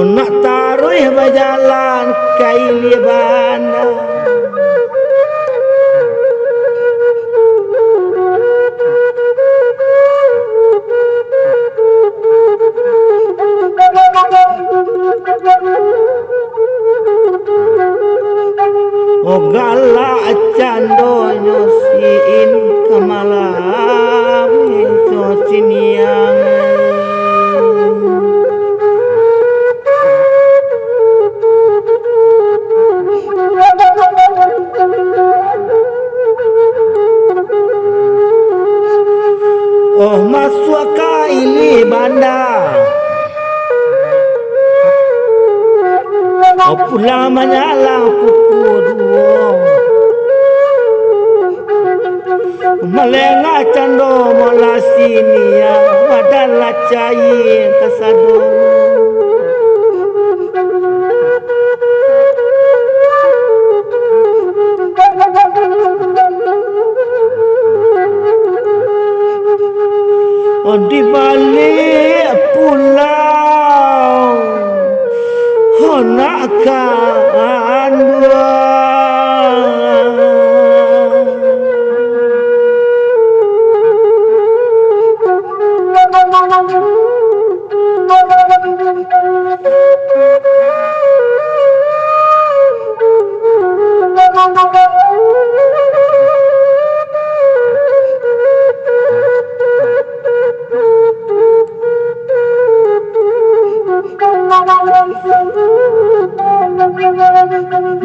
Nak taruh berjalan kaili bana Ogala cando nyosin kemalam siniang oh masuk kaili banda oh pulang menyalang pukul 2 melengah cando mola sini ya wadala cai kasado oh di balik pulau oh nak kan dua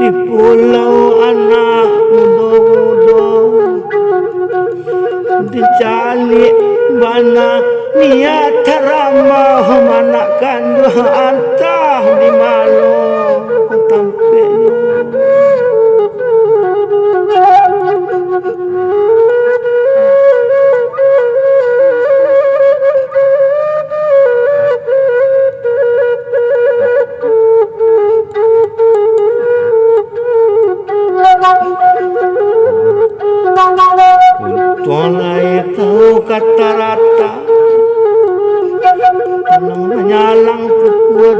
di pulau anak muda-muda dicari mana niat ramah mana kandung antah di malu tampaknya Tolai tahu kata rata menyalang pukul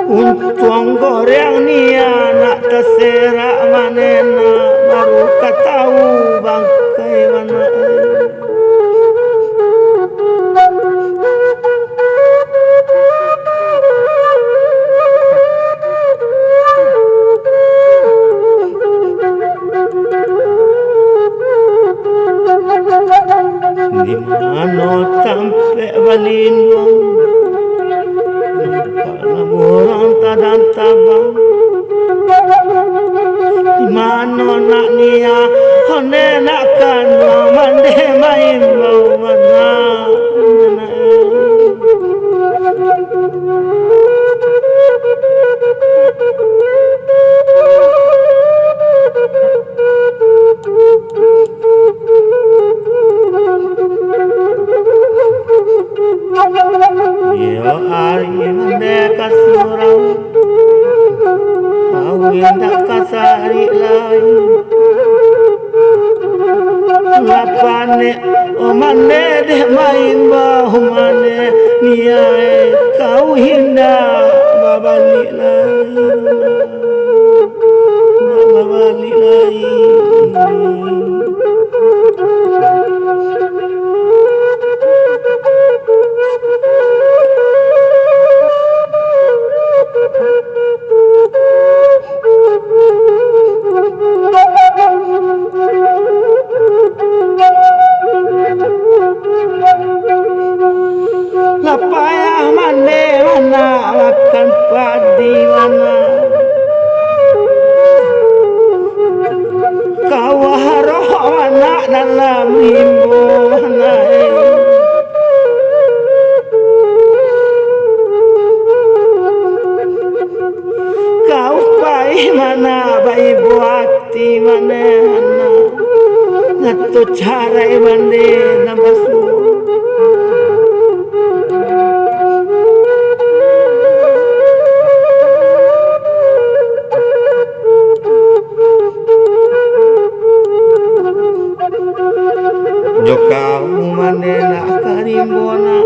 2 untung goreng ni anak terserak manena baru katahu bangkai mana di mana sampai balindung kalau orang tadan tabang di mana nak nia hone nak kan mande main mau mana yo ari mendeka surau awin tak kasari lain lapane o mane deh main bahu mane niai kau hinda babalik lain babalik lain lapayah mane mana akan padi mana kau haroh anak dalam limbo mana kau bayi mana bayi buati mana ngato cara mande nabasu jokau mande na karimbona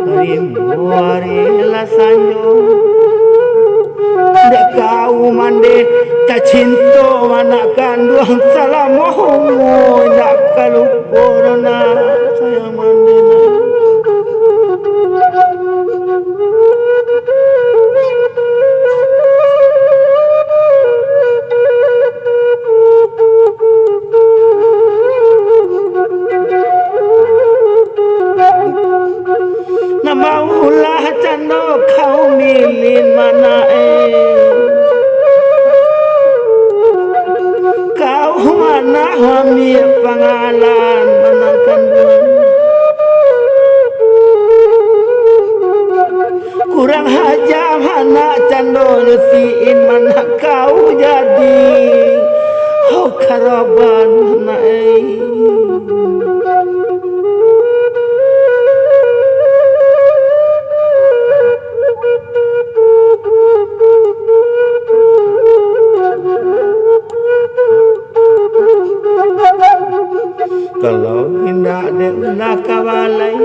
karimbuari lasanyo dek kau mande tak cinta mana kandung salamohongo nak kaluporona sayang mande na namaulah cando kau milin mana kau mana hami pangalan menangkan kurang haja mana cando nyusiin mana kau jadi oh karaban mana kalau hendak nak kawalai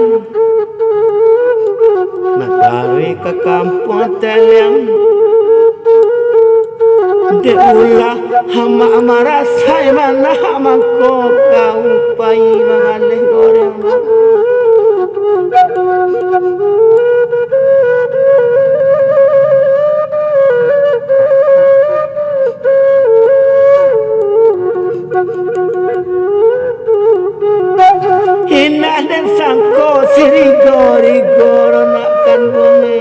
nak tarik ke kampung teleng de ulah hama amara sai mana hama ko kau pai mangaleh goreng Hina dan sangko sirigor nakkan bonge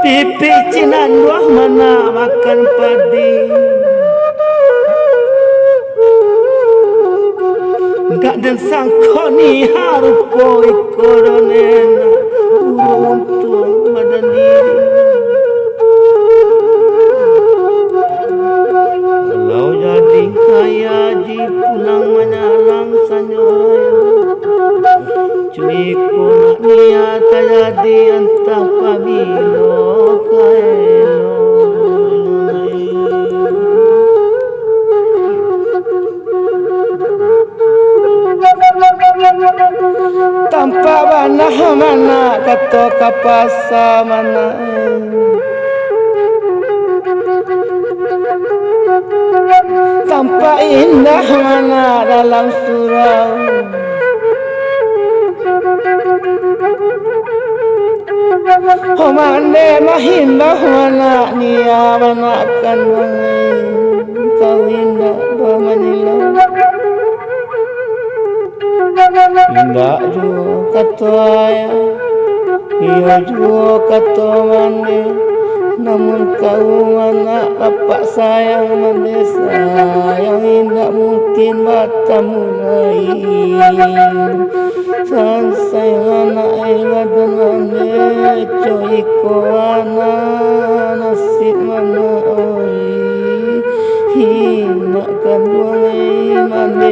pipi cinan dua mana makan padi gak dan sangko ni harupo ikoronena untuk badan diri kalau jadi kaya di pulang menyalang sanyoyo cuy ko niya jadi antah pabilo kaelo tanpa banah mana kato kapasa mana tanpa indah mana dalam surau oh mande mahindah mana niya mana kan kau indah dua manilau indah juga kato ayah iya juga kato mande namun kau mana bapak sayang mande sayang tidak mungkin matamu lain sansai mana badan mande coy ko ana nasib mana oi hina kan mande mande